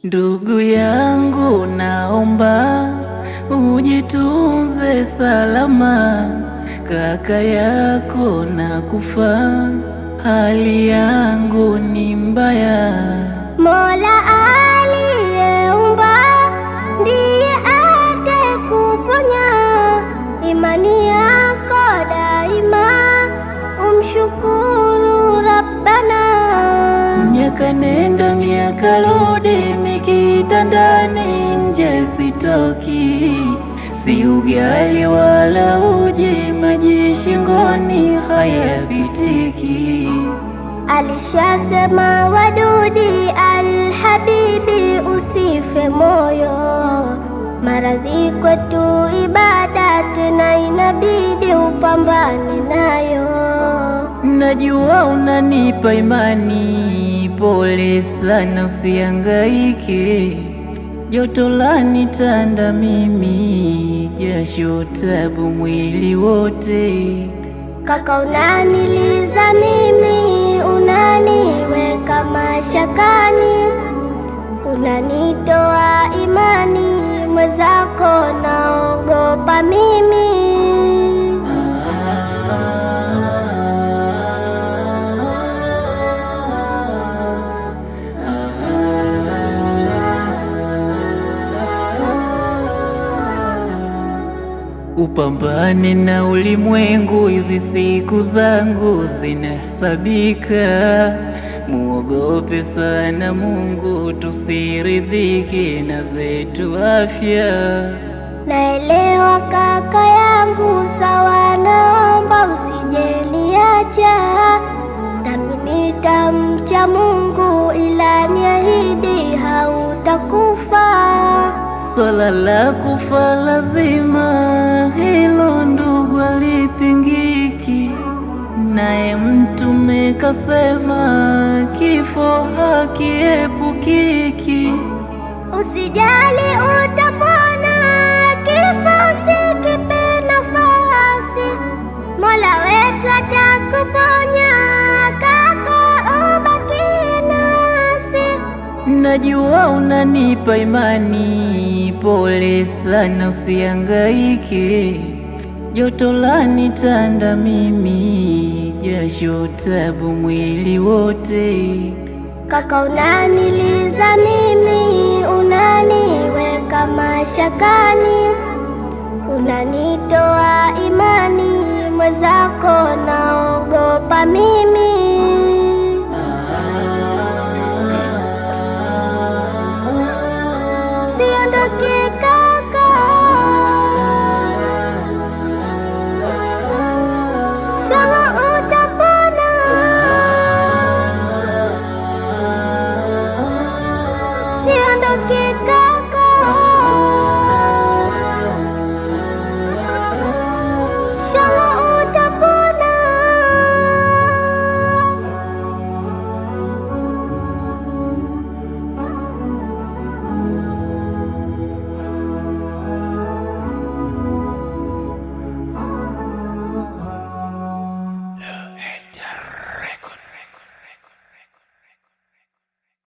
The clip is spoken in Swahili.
Ndugu yangu, naomba ujitunze salama, kaka yako nakufa, hali yangu ni mbaya. Mola aliyeumba ndiye atekuponya, imani yako daima umshukuru Rabbana. Miaka nenda miaka rudi, mikitandani nje sitoki, si ugali wala uji, maji shingoni hayapitiki. Alishasema Wadudi Alhabibi, usife moyo, maradhi kwetu ibada, tena inabidi upambane nayo. Najua unanipa imani, pole sana usihangaike, joto lanitanda mimi, jasho tabu mwili wote. Kaka unaniliza mimi, unaniweka mashakani, unanitoa imani, mwenzako naogopa mimi. Upambane na ulimwengu, hizi siku zangu zinahesabika. Muogope sana Mungu, tusiridhike na zetu afya. Naelewa kaka yangu, sawa, naomba usijeniacha, nami nitamcha Mungu, ila niahidi hautakufa. Swala la kufa lazima, hilo ndugu halipingiki, naye Mtume kasema kifo hakiepukiki. Usijali utapona, kifo usikipe nafasi, Mola wetu atakuponya, kaka ubaki nasi. Najua unanipa imani, pole sana usihangaike, joto lanitanda mimi, jasho tabu mwili wote. Kaka unaniliza mimi, unaniweka mashakani, unanitoa imani, mwenzako naogopa mimi. Siondoke kaka, inshallah utapona. Siondoke kaka.